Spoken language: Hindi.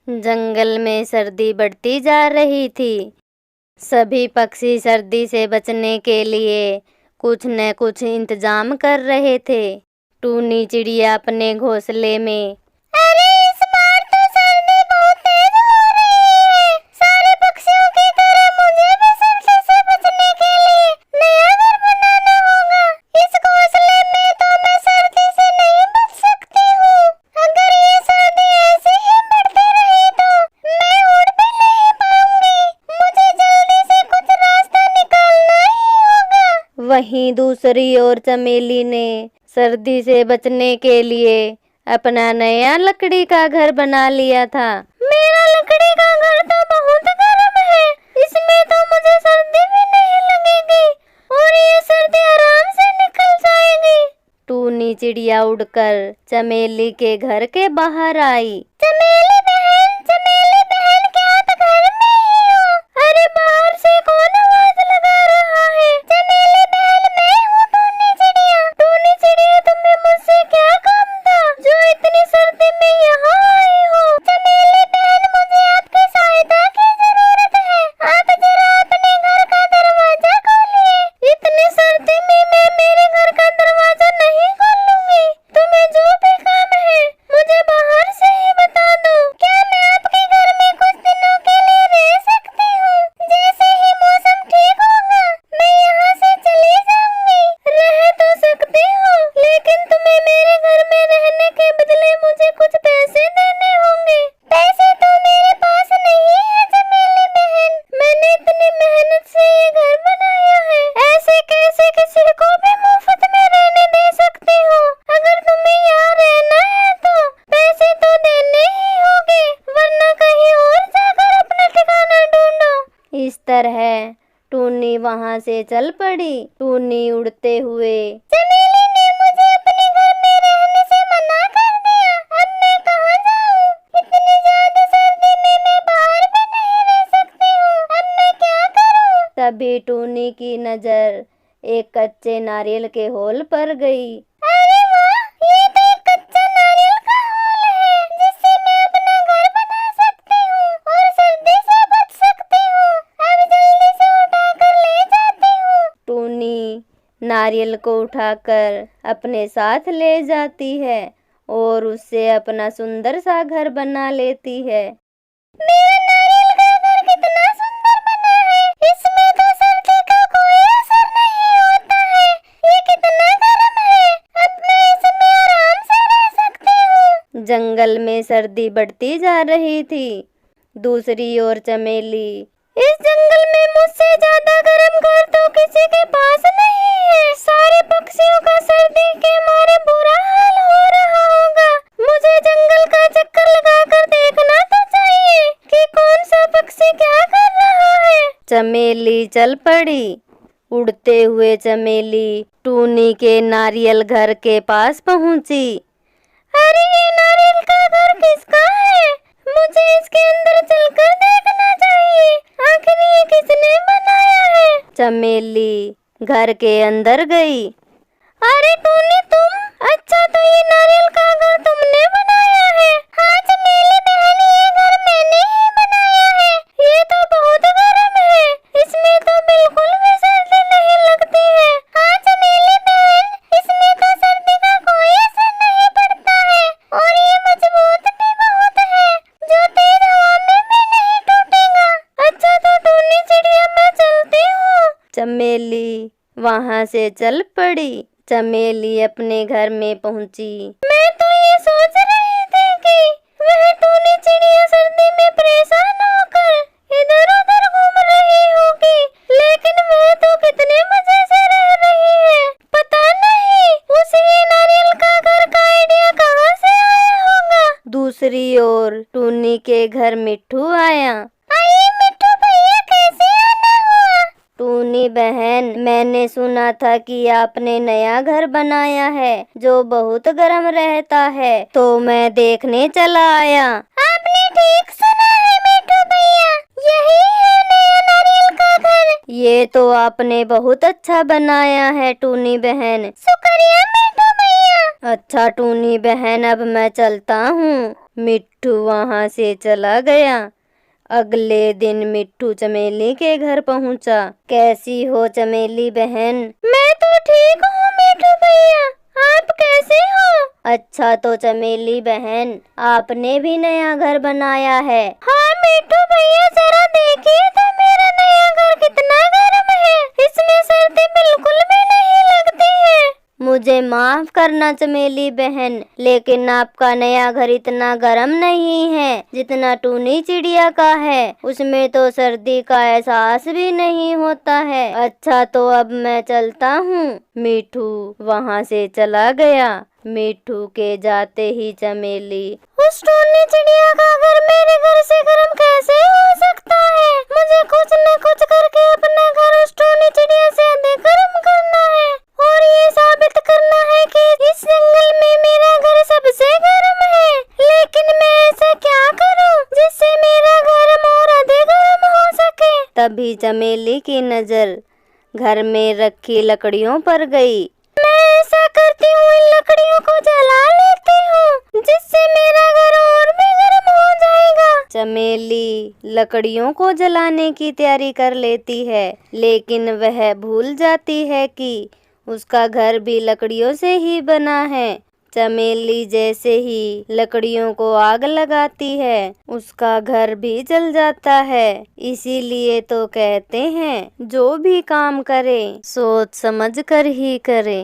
जंगल में सर्दी बढ़ती जा रही थी। सभी पक्षी सर्दी से बचने के लिए कुछ न कुछ इंतजाम कर रहे थे। टूनी चिड़िया अपने घोंसले में, अरे इस बार तो सर्दी बहुत तेज हो रही है। सारे पक्षियों की तरह मुझे भी सर्दी से बचने के लिए नया घर बनाना होगा। इस घोंसले में तो मैं सर्दी से नहीं बच सकती हूँ। अगर ये सर्दी ऐसे ही बढ़ती रही तो मैं उड़ भी नहीं पाऊंगी। मुझे जल्दी से कुछ रास्ता निकालना ही होगा। वहीं दूसरी ओर चमेली ने सर्दी से बचने के लिए अपना नया लकड़ी का घर बना लिया था। मेरा लकड़ी का घर तो बहुत गर्म है, इसमें तो मुझे सर्दी भी नहीं लगेगी और ये सर्दी आराम से निकल जाएगी। टूनी चिड़िया उड़कर चमेली के घर के बाहर आई। चमेली बहन क्या आप घर में ही हो? अरे बाहर से कौन आवाज लगा रहा है? चमेली बहन मैं हूँ टूनी चिड़िया। टूनी चिड़िया तुम्हें मुझसे क्या काम था जो इतनी सर्दी में यहाँ आई हो? चमेली बहन मुझे आपकी सहायता की जरूरत है। आप जरा अपने घर का दरवाजा खोलिए। इतनी सर्दी में मैं मेरे घर का दरवाजा नहीं खोलूंगी। तुम्हें जो भी काम है मुझे बाहर से ही बता दो। क्या मैं आपके घर में कुछ दिनों के लिए रह सकती हूँ? जैसे ही मौसम ठीक होगा मैं यहाँ से चली जाऊंगी। रह तो सकती हूँ, लेकिन तुम्हें मेरे घर में रहने के बदले मुझे कुछ पैसे देने होंगे। पैसे तो मेरे पास नहीं है चमेली बहन। मैंने इतनी मेहनत से ये घर बनाया है। ऐसे कैसे किसी को भी मुफ्त में रहने दे सकती हो? अगर तुम्हें यहाँ रहना है तो पैसे तो देने ही होंगे, वरना कहीं और जाकर अपना ठिकाना ढूंढो। इस तरह टूनी वहाँ से चल पड़ी। टूनी उड़ते हुए, चमेली ने मुझे अपने घर में रहने से मना कर दिया। अब मैं कहाँ जाऊँ? इतनी ज्यादा सर्दी में मैं बाहर भी नहीं रह सकती हूँ। अब मैं क्या करूँ? तभी टूनी की नजर एक कच्चे नारियल के होल पर गई। अरे वाह, ये तो एक कच्चा नारियल का होल है जिससे मैं अपना घर बना सकती हूँ और सर्दी से बच सकती हूँ। अब जल्दी से उठाकर ले जाती हूँ। टूनी नारियल को उठाकर अपने साथ ले जाती है और उससे अपना सुंदर सा घर बना लेती है। मेरा नारियल का घर कितना सुंदर बना है। इसमें तो सर्दी का कोई असर नहीं होता है। ये कितना गर्म है। अब मैं इसमें आराम से रह सकती हूँ। जंगल में सर्दी बढ़ती जा रही थी। दूसरी ओर चमेली, इस जंगल में मुझसे ज्यादा गर्म घर तो किसी के पास नहीं है। सारे पक्षियों का सर्दी के मारे बुरा हाल हो रहा होगा। मुझे जंगल का चक्कर लगाकर देखना तो चाहिए कि कौन सा पक्षी क्या कर रहा है। चमेली चल पड़ी। उड़ते हुए चमेली टूनी के नारियल घर के पास पहुंची। अरे ये नारियल का घर किसका है? मुझे इसके अंदर चलकर देखना चाहिए। आखिर ये किसने बनाया है? चमेली घर के अंदर गई। अरे टूनी तुम? अच्छा, तो ये नारियल का घर तुमने बनाया है? हाँ चमेली बहन, ये घर मैंने ही बनाया है। ये तो बहुत गर्म है, इसमें तो बिल्कुल भी सर्दी नहीं लगती है। हाँ चमेली बहन, इसमें तो सर्दी का कोई असर नहीं पड़ता है और ये मजबूत भी बहुत है, जो तेज हवा में भी नहीं टूटेगा। अच्छा तो टूनी चिड़िया मैं चलती हूँ। चमेली वहाँ से चल पड़ी। चमेली अपने घर में पहुंची। मैं तो ये सोच रही थी कि वह टूनी चिड़िया सर्दी में परेशान होकर इधर उधर घूम रही होगी, लेकिन वह तो कितने मजे से रह रही है। पता नहीं उसे ये नारियल का घर का आइडिया कहाँ से आया होगा। दूसरी ओर टूनी के घर मिट्ठू आया। आइए मिट्ठू भैया, कैसे आना हुआ? टूनी बहन, मैंने सुना था कि आपने नया घर बनाया है जो बहुत गर्म रहता है, तो मैं देखने चला आया। आपने ठीक सुना है मिट्ठू भैया, यही है नया नारियल का घर। ये तो आपने बहुत अच्छा बनाया है टूनी बहन। शुक्रिया मिट्ठू भैया। अच्छा टूनी बहन, अब मैं चलता हूँ। मिट्ठू वहाँ से चला गया। अगले दिन मिट्ठू चमेली के घर पहुँचा। कैसी हो चमेली बहन? मैं तो ठीक हूँ मिट्ठू भैया, आप कैसे हो? अच्छा तो चमेली बहन, आपने भी नया घर बनाया है? हाँ मिट्ठू भैया, जरा देखिए तो मेरा नया घर कितना गर्म है। इसमें सर्दी बिल्कुल भी नहीं लगती है। मुझे माफ करना चमेली बहन, लेकिन आपका नया घर इतना गर्म नहीं है जितना टूनी चिड़िया का है। उसमें तो सर्दी का एहसास भी नहीं होता है। अच्छा तो अब मैं चलता हूँ। मिट्ठू वहाँ से चला गया। मिट्ठू के जाते ही चमेली, उस टूनी चिड़िया का घर मेरे घर से गर्म कैसे हो सकता है? मुझे कुछ न कुछ करके अपना घर उस टूनी चिड़िया से अधिक गर्म करना है और ये साबित करना है कि इस जंगल में मेरा घर सबसे गर्म है। लेकिन मैं ऐसा क्या करूं जिससे मेरा घर और अधिक गर्म हो सके? तभी चमेली की नजर घर में रखी लकड़ियों पर गई। मैं ऐसा करती हूँ, इन लकड़ियों को जला लेती हूँ जिससे मेरा घर और भी गर्म हो जाएगा। चमेली लकड़ियों को जलाने की तैयारी कर लेती है, लेकिन वह भूल जाती है कि उसका घर भी लकड़ियों से ही बना है। चमेली जैसे ही लकड़ियों को आग लगाती है, उसका घर भी जल जाता है। इसीलिए तो कहते हैं, जो भी काम करे सोच समझ कर ही करे।